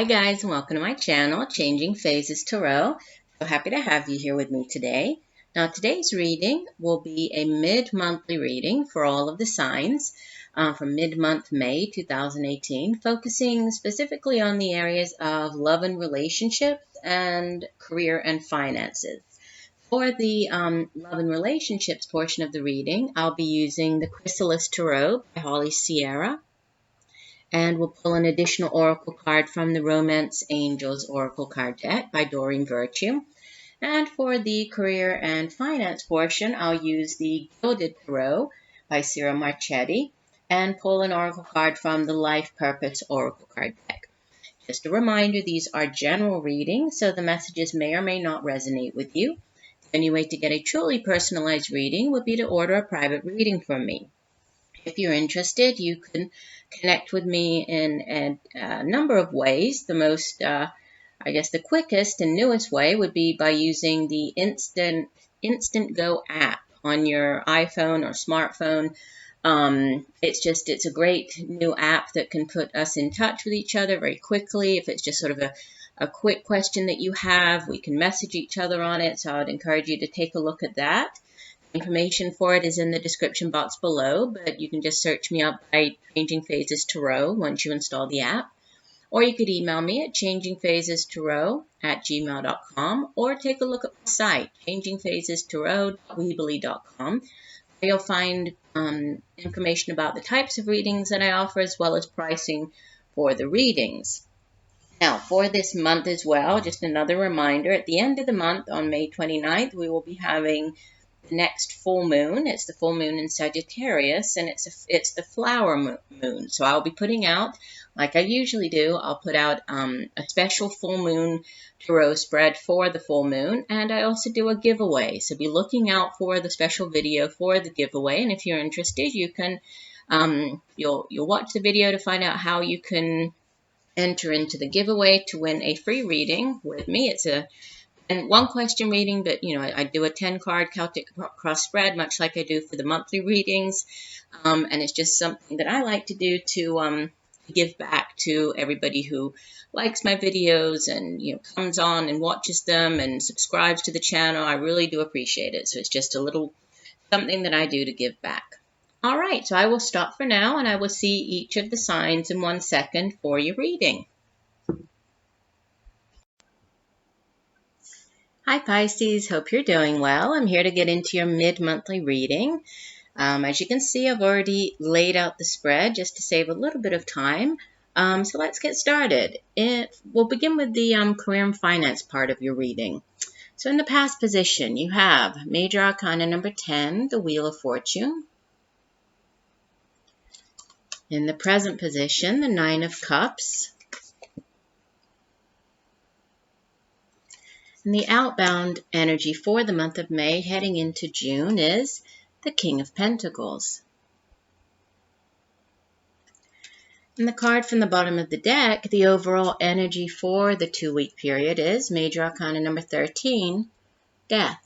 Hi guys, and welcome to my channel, Changing Phases Tarot. So happy to have you here with me today. Now today's reading will be a mid-monthly reading for all of the signs from mid-month May 2018, focusing specifically on the areas of love and relationships and career and finances. For the love and relationships portion of the reading, I'll be using the Chrysalis Tarot by Holly Sierra. And we'll pull an additional oracle card from the Romance Angels Oracle card deck by Doreen Virtue. And for the career and finance portion, I'll use the Gilded Tarot by Ciro Marchetti and pull an oracle card from the Life Purpose Oracle card deck. Just a reminder, these are general readings, so the messages may or may not resonate with you. The only way to get a truly personalized reading would be to order a private reading from me. If you're interested, you can connect with me in a number of ways. The most, the quickest and newest way would be by using the INSTANTGO app on your iPhone or smartphone. It's a great new app that can put us in touch with each other very quickly. If it's just sort of a quick question that you have, we can message each other on it. So I'd encourage you to take a look at that. Information for it is in the description box below, but you can just search me up by Changing Phases Tarot once you install the app. Or you could email me at changingphasestarot@gmail.com or take a look at my site, changingphasestarot.weebly.com, where you'll find information about the types of readings that I offer as well as pricing for the readings. Now, for this month as well, just another reminder, at the end of the month on May 29th, we will be having the next full moon. It's the full moon in Sagittarius, and it's the flower moon. So I'll be putting out, like I usually do, I'll put out a special full moon tarot spread for the full moon, and I also do a giveaway. So be looking out for the special video for the giveaway. And if you're interested, you can you'll watch the video to find out how you can enter into the giveaway to win a free reading with me. It's a one question reading, but I do a 10-card Celtic cross spread, much like I do for the monthly readings. And it's just something that I like to do to give back to everybody who likes my videos and comes on and watches them and subscribes to the channel. I really do appreciate it. So it's just a little something that I do to give back. All right, so I will stop for now, and I will see each of the signs in 1 second for your reading. Hi Pisces, hope you're doing well. I'm here to get into your mid-monthly reading. As you can see, I've already laid out the spread just to save a little bit of time. So let's get started. We'll begin with the career and finance part of your reading. So in the past position, you have Major Arcana number 10, the Wheel of Fortune. In the present position, the Nine of Cups. And the outbound energy for the month of May heading into June is the King of Pentacles. And the card from the bottom of the deck, the overall energy for the 2-week period is Major Arcana number 13, Death.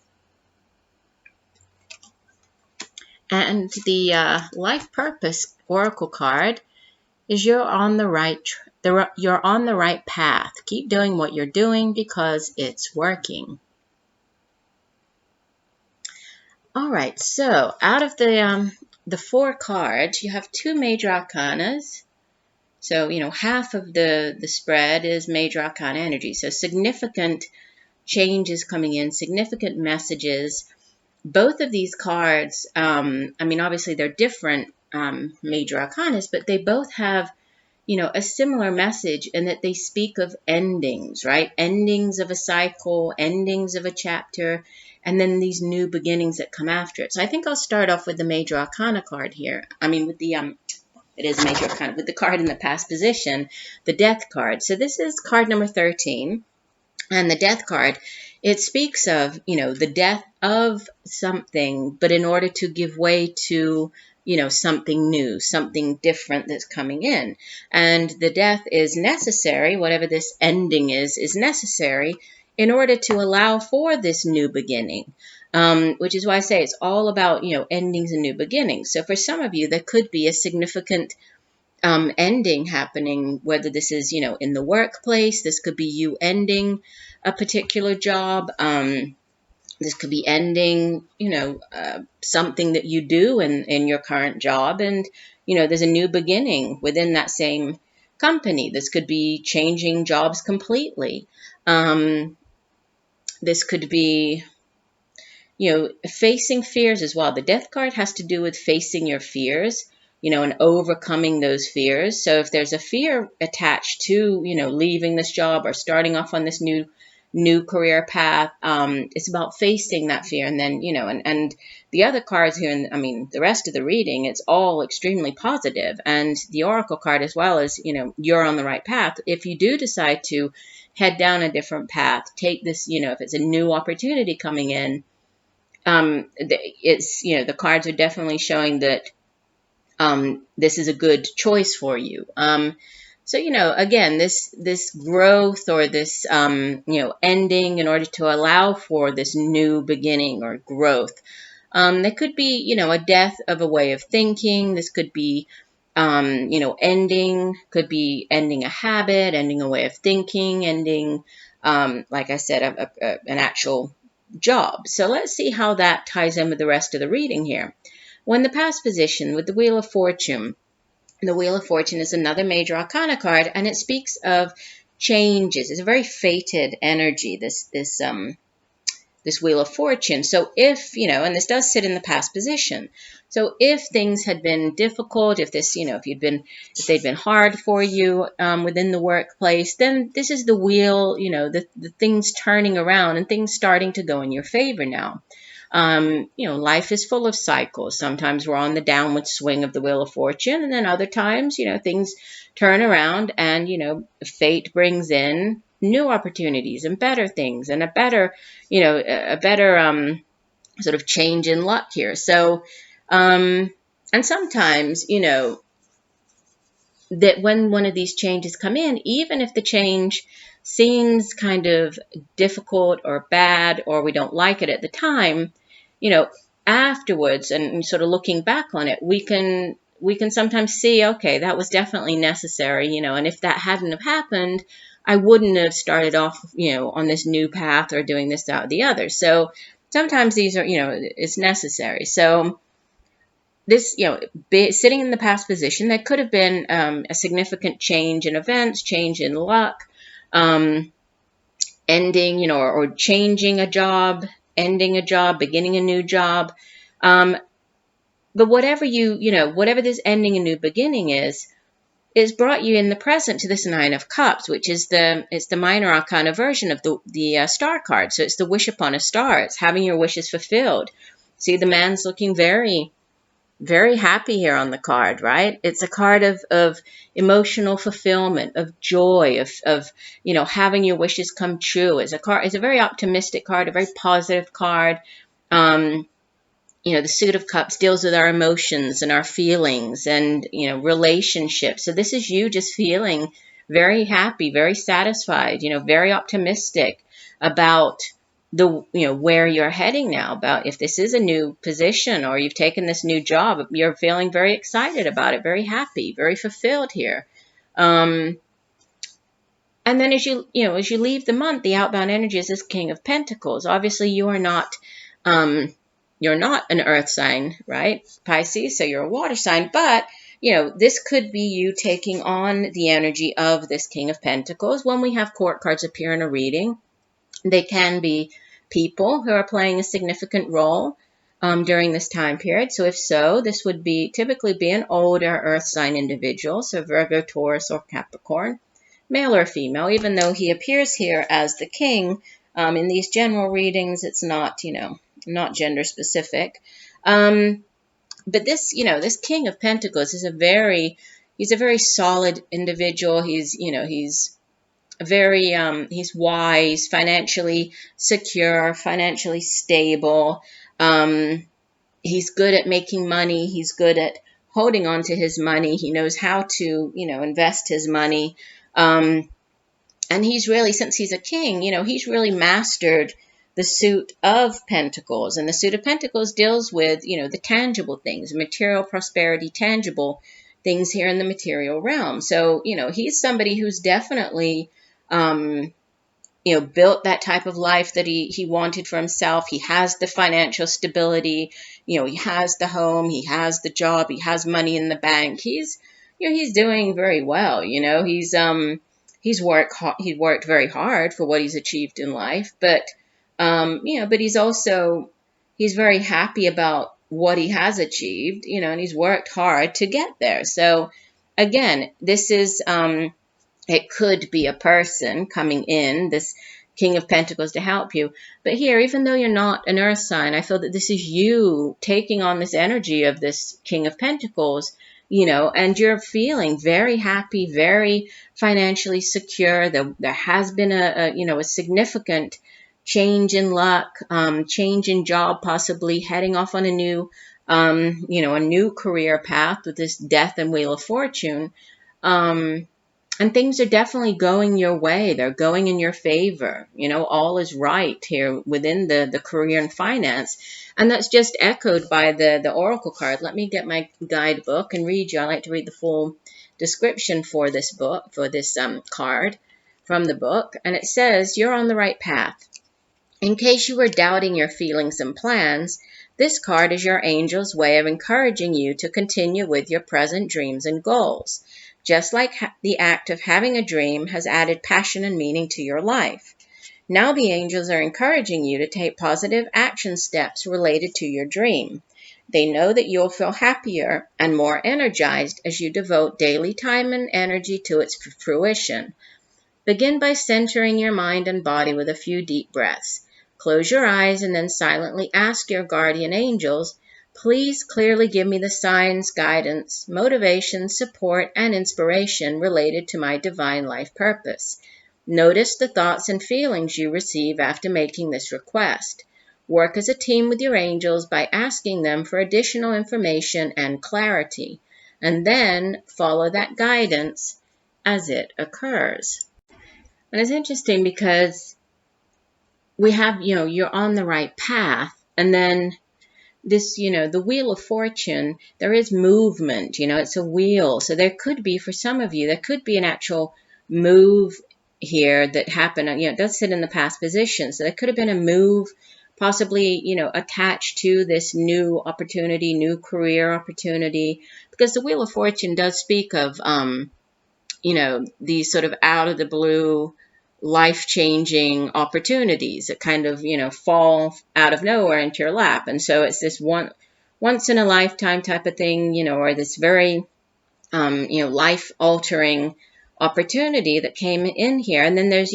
And the Life Purpose Oracle card is you're on the right path. Keep doing what you're doing because it's working. All right, so out of the 4 cards, you have 2 major arcanas. So, half of the spread is major arcana energy. So significant changes coming in, significant messages. Both of these cards, obviously they're different major arcanas, but they both have a similar message in that they speak of endings, right? Endings of a cycle, endings of a chapter, and then these new beginnings that come after it. So I think I'll start off with the Major Arcana card here. With the, it is Major Arcana, with the card in the past position, the Death card. So this is card number 13, and the Death card, it speaks of, the death of something, but in order to give way to something new, something different that's coming in. And the death is necessary, whatever this ending is necessary in order to allow for this new beginning, which is why I say it's all about, endings and new beginnings. So for some of you, there could be a significant ending happening, whether this is, in the workplace. This could be you ending a particular job. This could be ending, something that you do in your current job. And, there's a new beginning within that same company. This could be changing jobs completely. This could be, facing fears as well. The death card has to do with facing your fears, and overcoming those fears. So if there's a fear attached to, leaving this job or starting off on this new career path, it's about facing that fear. And then, and the other cards here, and I mean, the rest of the reading, it's all extremely positive. And the Oracle card as well is, you're on the right path. If you do decide to head down a different path, take this, if it's a new opportunity coming in, it's, the cards are definitely showing that this is a good choice for you. So, again, this growth or this, ending in order to allow for this new beginning or growth. There could be, a death of a way of thinking. This could be, could be ending a habit, ending a way of thinking, ending, like I said, an actual job. So let's see how that ties in with the rest of the reading here. When the past position with the Wheel of Fortune, the Wheel of Fortune is another major arcana card, and it speaks of changes. It's a very fated energy, this Wheel of Fortune. So if, and this does sit in the past position. So if things had been difficult, if this, if they'd been hard for you within the workplace, then this is the wheel, the things turning around and things starting to go in your favor now. Life is full of cycles. Sometimes we're on the downward swing of the Wheel of Fortune, and then other times, things turn around and, fate brings in new opportunities and better things and a better sort of change in luck here. So, and sometimes, that when one of these changes come in, even if the change seems kind of difficult or bad, or we don't like it at the time, afterwards and sort of looking back on it, we can sometimes see, okay, that was definitely necessary, and if that hadn't have happened, I wouldn't have started off, on this new path or doing this, that, or the other. So sometimes these are, it's necessary. So this, sitting in the past position, that could have been a significant change in events, change in luck, ending, or changing a job, ending a job, beginning a new job. But whatever whatever this ending and new beginning is brought you in the present to this Nine of Cups, which is it's the minor arcana version of the star card. So it's the wish upon a star. It's having your wishes fulfilled. See, the man's looking very, very happy here on the card, right? It's a card of emotional fulfillment, of joy, of having your wishes come true. It's a very optimistic card, a very positive card. The Suit of Cups deals with our emotions and our feelings and, relationships. So this is you just feeling very happy, very satisfied, very optimistic about where you're heading now, about if this is a new position or you've taken this new job, you're feeling very excited about it, very happy, very fulfilled here. And then as you leave the month, the outbound energy is this King of Pentacles. Obviously, you are not, you're not an earth sign, right, Pisces? So you're a water sign, but, this could be you taking on the energy of this King of Pentacles. When we have court cards appear in a reading, they can be people who are playing a significant role during this time period. So if so, this would typically be an older earth sign individual, so Virgo, Taurus, or Capricorn, male or female. Even though he appears here as the king, in these general readings, it's not, not gender specific. But this, this King of Pentacles is he's a very solid individual. He's very, he's wise, financially secure, financially stable. He's good at making money. He's good at holding on to his money. He knows how to, invest his money. And he's really, since he's a king, he's really mastered the Suit of Pentacles. And the Suit of Pentacles deals with, the tangible things, material prosperity, tangible things here in the material realm. So, he's somebody who's definitely, built that type of life that he wanted for himself. He has the financial stability, he has the home, he has the job, he has money in the bank. He's doing very well. He's worked very hard for what he's achieved in life, but but he's very happy about what he has achieved, and he's worked hard to get there. So again, this is it could be a person coming in, this King of Pentacles, to help you. But here, even though you're not an earth sign, I feel that this is you taking on this energy of this King of Pentacles, and you're feeling very happy, very financially secure. There has been a significant change in luck, change in job, possibly heading off on a new career path with this Death and Wheel of Fortune. And things are definitely going your way. They're going in your favor. All is right here within the career and finance. And that's just echoed by the Oracle card. Let me get my guidebook and read you. I like to read the full description for this book, for this card from the book. And it says, you're on the right path. In case you were doubting your feelings and plans, this card is your angel's way of encouraging you to continue with your present dreams and goals. Just like the act of having a dream has added passion and meaning to your life. Now the angels are encouraging you to take positive action steps related to your dream. They know that you'll feel happier and more energized as you devote daily time and energy to its fruition. Begin by centering your mind and body with a few deep breaths. Close your eyes and then silently ask your guardian angels, please clearly give me the signs, guidance, motivation, support, and inspiration related to my divine life purpose. Notice the thoughts and feelings you receive after making this request. Work as a team with your angels by asking them for additional information and clarity, and then follow that guidance as it occurs. And it's interesting because we have, you're on the right path, and then this, the Wheel of Fortune, there is movement, it's a wheel. So there could be, for some of you, there could be an actual move here that happened. It does sit in the past position. So there could have been a move, possibly, attached to this new opportunity, new career opportunity, because the Wheel of Fortune does speak of, these sort of out of the blue, life-changing opportunities that kind of, fall out of nowhere into your lap. And so it's this once in a lifetime type of thing, or this very, life-altering opportunity that came in here. And then there's,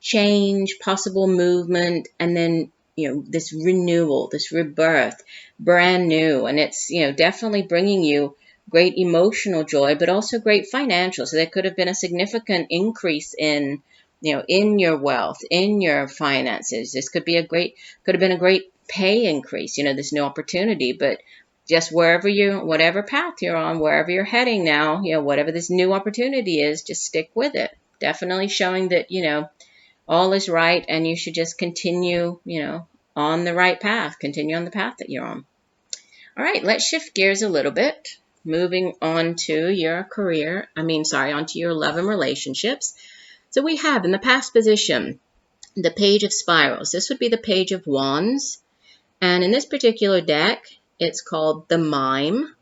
change, possible movement, and then, this renewal, this rebirth, brand new. And it's, definitely bringing you great emotional joy, but also great financial. So there could have been a significant increase in, in your wealth, in your finances. This could have been a great pay increase, this new opportunity. But just whatever path you're on, wherever you're heading now, whatever this new opportunity is, just stick with it. Definitely showing that, all is right, and you should just continue, on the right path. Continue on the path that you're on. All right, let's shift gears a little bit. Moving on to your onto your love and relationships. So we have in the past position, the Page of Spirals. This would be the Page of Wands. And in this particular deck, it's called the Mime.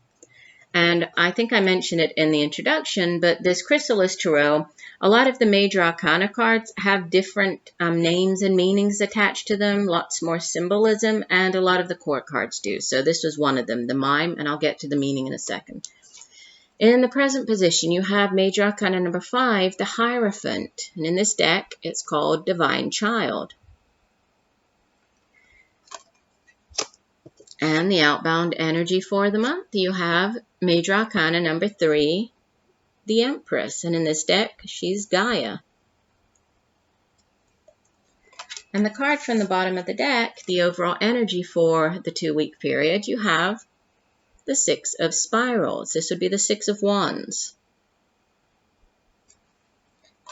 And I think I mentioned it in the introduction, but this Chrysalis Tarot, a lot of the major arcana cards have different names and meanings attached to them, lots more symbolism, and a lot of the court cards do. So this was one of them, the Mime, and I'll get to the meaning in a second. In the present position, you have Major Arcana number 5, the Hierophant. And in this deck, it's called Divine Child. And the outbound energy for the month, you have Major Arcana number 3, the Empress. And in this deck, she's Gaia. And the card from the bottom of the deck, the overall energy for the 2-week period, you have the 6 of Spirals. This would be the 6 of Wands.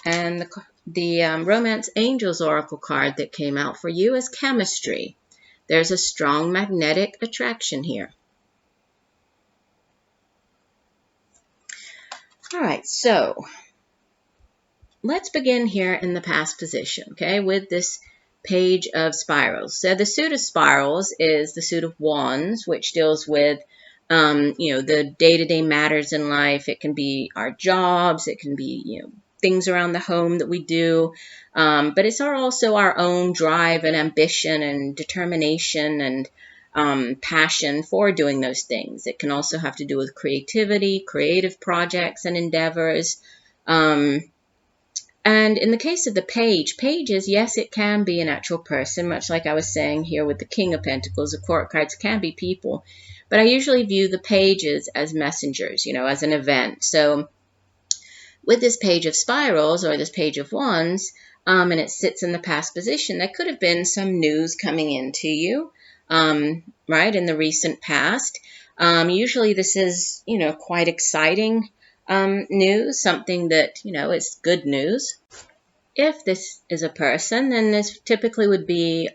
And the Romance Angels Oracle card that came out for you is Chemistry. There's a strong magnetic attraction here. All right, so let's begin here in the past position, okay, with this page of spirals. So the suit of spirals is the suit of wands, which deals with, the day-to-day matters in life. It can be our jobs, it can be, things around the home that we do, but it's also our own drive and ambition and determination and passion for doing those things. It can also have to do with creativity, creative projects and endeavors. And in the case of the pages, yes, it can be an actual person, much like I was saying here with the King of Pentacles. The court cards can be people, but I usually view the pages as messengers, as an event. So with this page of spirals or this page of wands, and it sits in the past position, there could have been some news coming into you, right, in the recent past. Usually this is, quite exciting news, something that, is good news. If this is a person, then this typically would be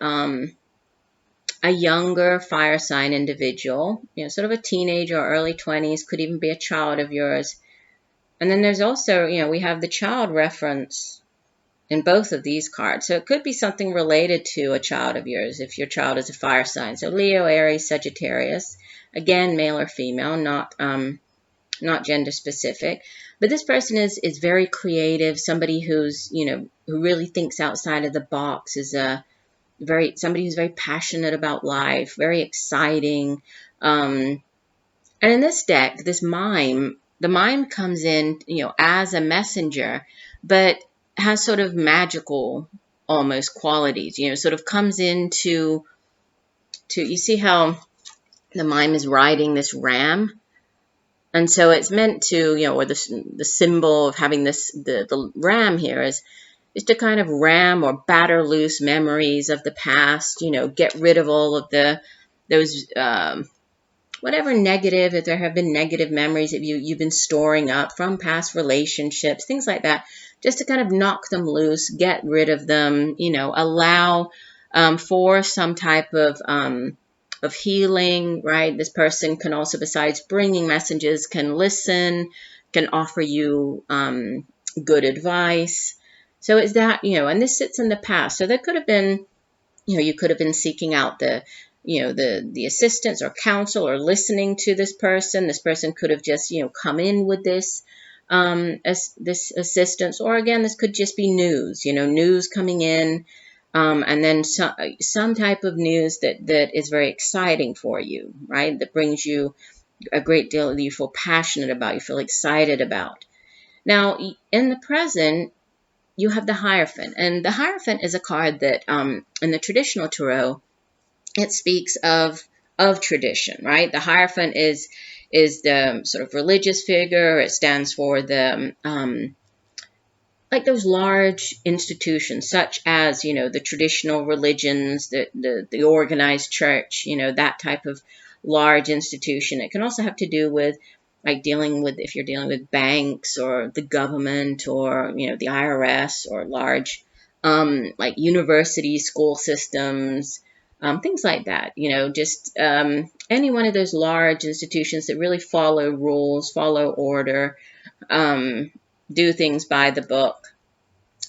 a younger fire sign individual, sort of a teenager or early 20s, could even be a child of yours. And then there's also, we have the child reference in both of these cards. So it could be something related to a child of yours if your child is a fire sign. So Leo, Aries, Sagittarius, again, male or female, not gender specific. But this person is very creative, somebody who's, who really thinks outside of the box, is somebody who's very passionate about life, very exciting. And in this deck, the mime comes in, as a messenger, but has sort of magical almost qualities, sort of comes into, you see how the mime is riding this ram? And so it's meant to, or the symbol of having the ram here is to kind of ram or batter loose memories of the past, get rid of all of those, whatever negative, if there have been negative memories that you've been storing up from past relationships, things like that, just to kind of knock them loose, get rid of them, allow for some type of healing, right? This person can also, besides bringing messages, can listen, can offer you good advice. So it's that, and this sits in the past. So there could have been, you could have been seeking out the assistance or counsel or listening to this person. This person could have just, come in with this assistance, or again, this could just be news, news coming in. And then some type of news that is very exciting for you, right? That brings you a great deal that you feel passionate about, you feel excited about. Now, in the present, you have the Hierophant. And the Hierophant is a card that, in the traditional tarot, it speaks of tradition, right? The Hierophant is the sort of religious figure. It stands for the like those large institutions, such as, the traditional religions, the organized church, that type of large institution. It can also have to do with, like, if you're dealing with banks or the government or, the IRS or large, like universities, school systems, things like that, just any one of those large institutions that really follow rules, follow order, do things by the book.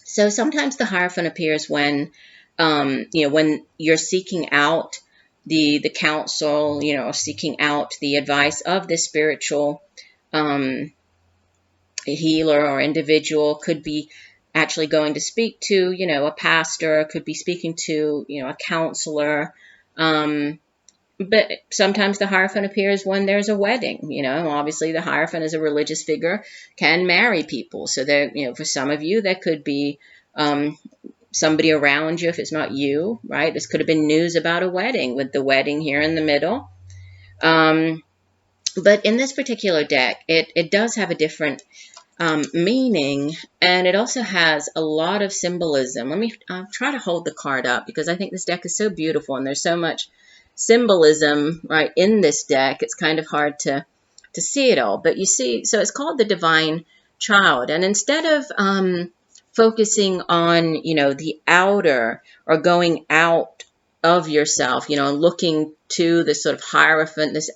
So sometimes the Hierophant appears when, when you're seeking out the counsel, seeking out the advice of the spiritual healer or individual. Could be actually going to speak to, a pastor, could be speaking to, a counselor. But sometimes the Hierophant appears when there's a wedding. Obviously the Hierophant is a religious figure, can marry people. So there, for some of you, there could be somebody around you if it's not you, right? This could have been news about a wedding, with the wedding here in the middle. But in this particular deck, it does have a different meaning, and it also has a lot of symbolism. Let me try to hold the card up, because I think this deck is so beautiful and there's so much symbolism right in this deck. It's kind of hard to see it all, but you see, so it's called the Divine Child. And instead of focusing on, the outer or going out of yourself, looking to this sort of Hierophant, this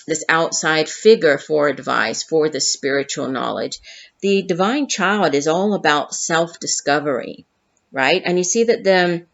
this outside figure for advice, for the spiritual knowledge. The divine child is all about self-discovery, right? And you see that the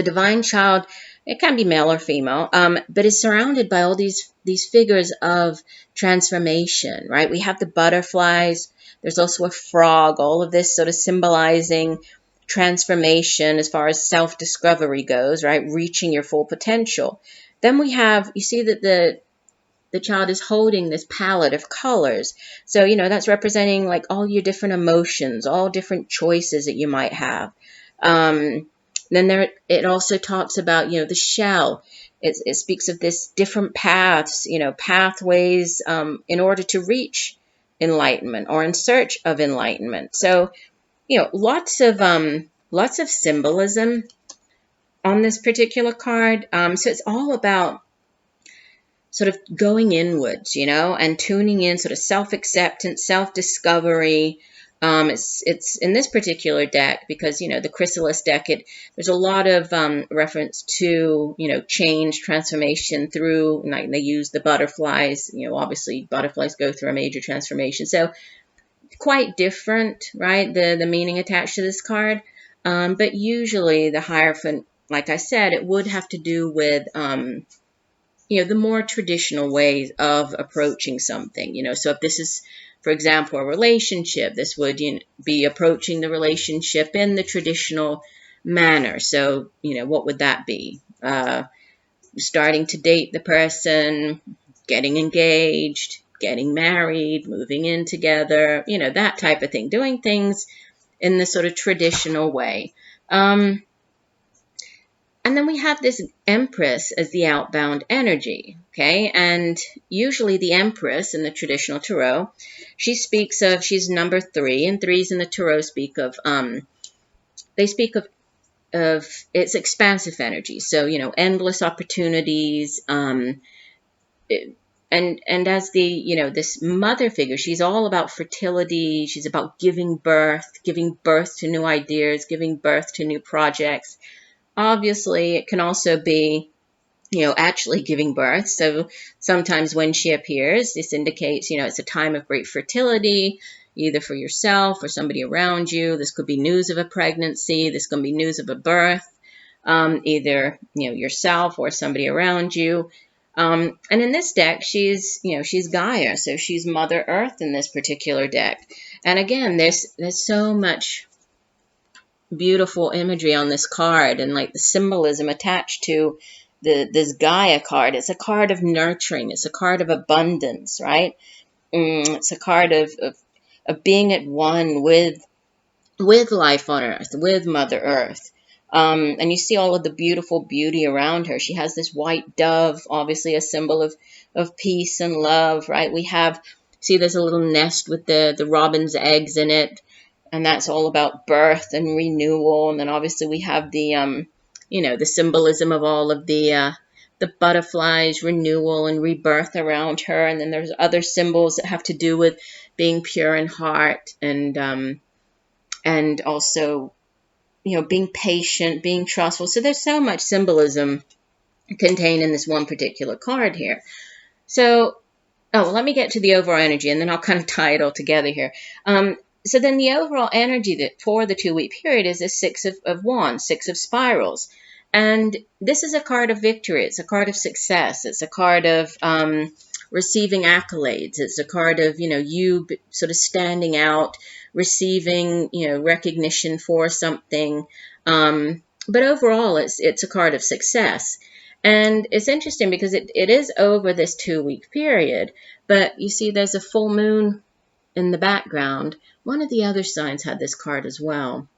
divine child, it can be male or female, but is surrounded by all these figures of transformation, right? We have the butterflies. There's also a frog. All of this sort of symbolizing transformation as far as self-discovery goes, right? Reaching your full potential. Then we have, you see that the child is holding this palette of colors. So, that's representing like all your different emotions, all different choices that you might have. Then it also talks about, the shell. It speaks of this different paths, pathways in order to reach enlightenment or in search of enlightenment. So, lots of symbolism on this particular card. So it's all about sort of going inwards, and tuning in, sort of self-acceptance, self-discovery. It's in this particular deck because, the Chrysalis deck, there's a lot of reference to, change, transformation through, like they use the butterflies. Obviously butterflies go through a major transformation. So quite different, right? The meaning attached to this card. But usually the Hierophant, like I said, it would have to do with, the more traditional ways of approaching something, so if this is, for example, a relationship, this would be approaching the relationship in the traditional manner. So, what would that be? Starting to date the person, getting engaged, getting married, moving in together, that type of thing, doing things in the sort of traditional way. And then we have this Empress as the outbound energy, okay? And usually the Empress in the traditional Tarot, she's number 3, and 3s in the Tarot speak of, they speak of its expansive energy. So, endless opportunities, and as the, this mother figure, she's all about fertility. She's about giving birth to new ideas, giving birth to new projects. Obviously, it can also be, actually giving birth. So sometimes when she appears, this indicates, it's a time of great fertility, either for yourself or somebody around you. This could be news of a pregnancy. This could be news of a birth, either, yourself or somebody around you. And in this deck, she's Gaia. So she's Mother Earth in this particular deck. And again, there's so much beautiful imagery on this card, and like the symbolism attached to this Gaia card. It's a card of nurturing. It's a card of abundance, right? It's a card of being at one with life on Earth, with Mother Earth. And you see all of the beautiful beauty around her. She has this white dove, obviously a symbol of peace and love, right? See there's a little nest with the robin's eggs in it. And that's all about birth and renewal. And then obviously we have the, the symbolism of all of the butterflies, renewal and rebirth around her. And then there's other symbols that have to do with being pure in heart and also, being patient, being trustful. So there's so much symbolism contained in this one particular card here. So, let me get to the overall energy, and then I'll kind of tie it all together here. So then the overall energy that for the 2-week period is a 6 of Wands, 6 of Spirals. And this is a card of victory. It's a card of success. It's a card of receiving accolades. It's a card of, you sort of standing out, receiving, recognition for something. But overall, it's a card of success. And it's interesting because it is over this 2-week period. But you see there's a full moon in the background. One of the other signs had this card as well.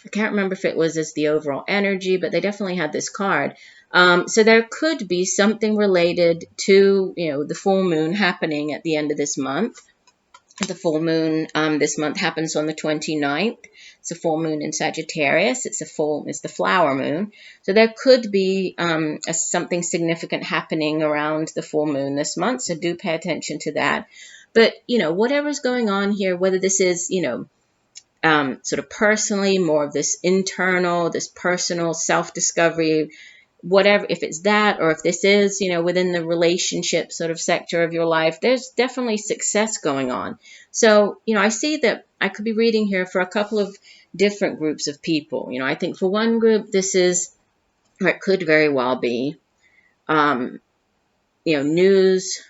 I can't remember if it was as the overall energy, but they definitely had this card. So there could be something related to, the full moon happening at the end of this month. The full moon this month happens on the 29th. It's a full moon in Sagittarius. It's the flower moon. So there could be something significant happening around the full moon this month. So do pay attention to that. But, whatever's going on here, whether this is, sort of personally, more of this internal, this personal self-discovery, whatever, if it's that, or if this is, within the relationship sort of sector of your life, there's definitely success going on. So, I see that I could be reading here for a couple of different groups of people. I think for one group, this is, or it could very well be, news.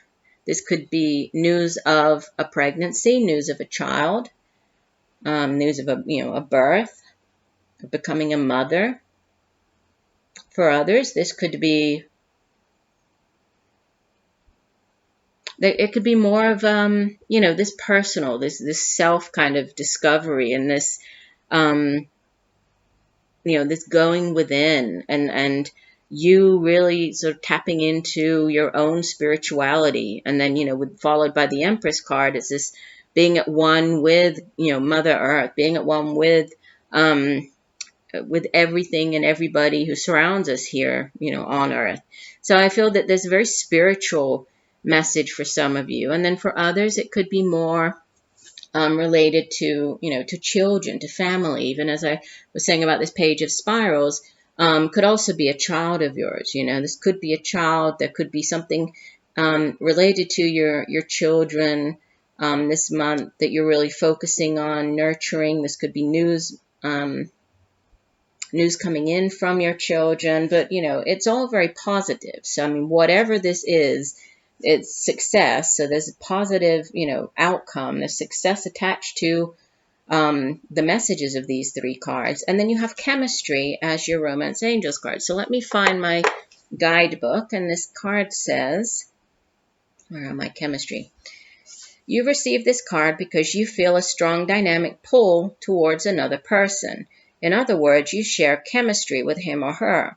This could be news of a pregnancy, news of a child, news of a birth, of becoming a mother. For others, this could be, it could be more of, this personal, this self kind of discovery, and this, this going within, and you really sort of tapping into your own spirituality. And then, followed by the Empress card, it's this being at one with, Mother Earth, being at one with everything and everybody who surrounds us here, on Earth. So I feel that there's a very spiritual message for some of you. And then for others, it could be more related to, to children, to family. Even as I was saying about this page of spirals, could also be a child of yours. This could be a child. There could be something related to your children this month that you're really focusing on nurturing. This could be news coming in from your children, but it's all very positive. So whatever this is, it's success. So there's a positive outcome. There's success attached to the messages of these three cards. And then you have chemistry as your romance angels card. So let me find my guidebook, and this card says, where am I? Chemistry. You receive this card because you feel a strong dynamic pull towards another person. In other words, you share chemistry with him or her.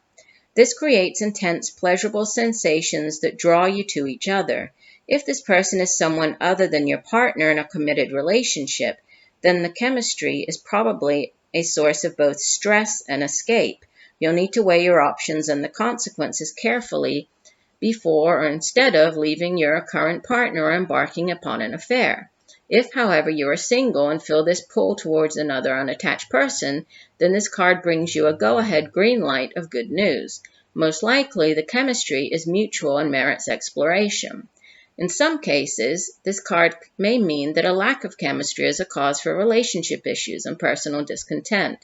This creates intense, pleasurable sensations that draw you to each other. If this person is someone other than your partner in a committed relationship, then the chemistry is probably a source of both stress and escape. You'll need to weigh your options and the consequences carefully before or instead of leaving your current partner or embarking upon an affair. If, however, you are single and feel this pull towards another unattached person, then this card brings you a go-ahead green light of good news. Most likely, the chemistry is mutual and merits exploration. In some cases, this card may mean that a lack of chemistry is a cause for relationship issues and personal discontent.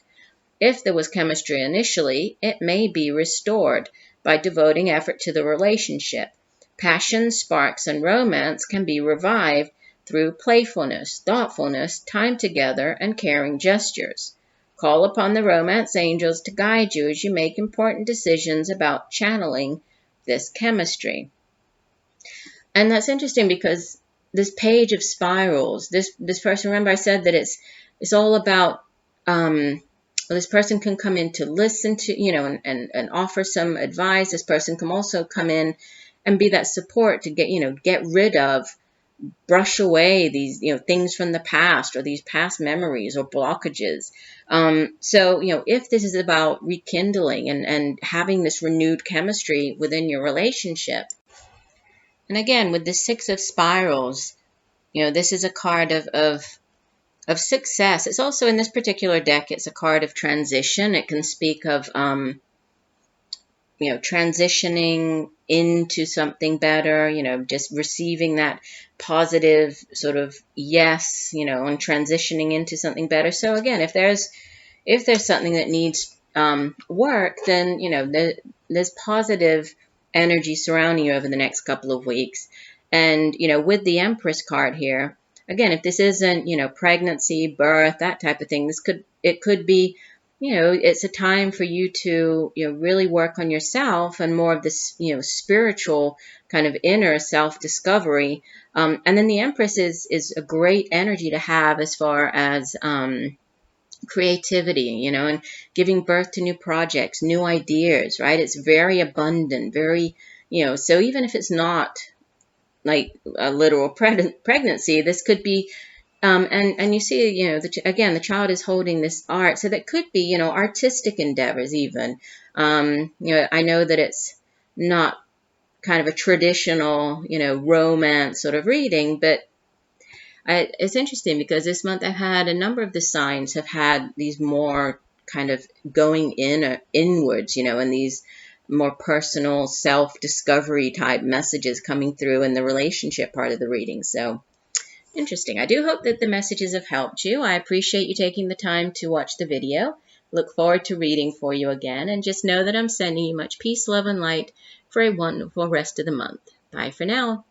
If there was chemistry initially, it may be restored by devoting effort to the relationship. Passion, sparks, and romance can be revived through playfulness, thoughtfulness, time together, and caring gestures. Call upon the romance angels to guide you as you make important decisions about channeling this chemistry. And that's interesting because this page of spirals, this person, remember I said that it's all about, this person can come in to listen to, and offer some advice. This person can also come in and be that support to get rid of, brush away these, things from the past, or these past memories or blockages. So, if this is about rekindling and having this renewed chemistry within your relationship. And again, with the Six of Spirals, this is a card of success. It's also, in this particular deck, it's a card of transition. It can speak of, transitioning into something better, just receiving that positive sort of yes, and transitioning into something better. So again, if there's something that needs work, then, there's positive energy surrounding you over the next couple of weeks. And, with the Empress card here, again, if this isn't, pregnancy, birth, that type of thing, it could be, it's a time for you to, really work on yourself and more of this, spiritual kind of inner self-discovery. And then the Empress is a great energy to have as far as creativity, and giving birth to new projects, new ideas, right? It's very abundant, very, so even if it's not like a literal pregnancy, this could be, and you see, again, the child is holding this art, so that could be, artistic endeavors even. I know that it's not kind of a traditional, romance sort of reading, but it's interesting because this month I've had a number of the signs have had these more kind of going in or inwards, and these more personal self-discovery type messages coming through in the relationship part of the reading. So interesting. I do hope that the messages have helped you. I appreciate you taking the time to watch the video. Look forward to reading for you again, and just know that I'm sending you much peace, love, and light for a wonderful rest of the month. Bye for now.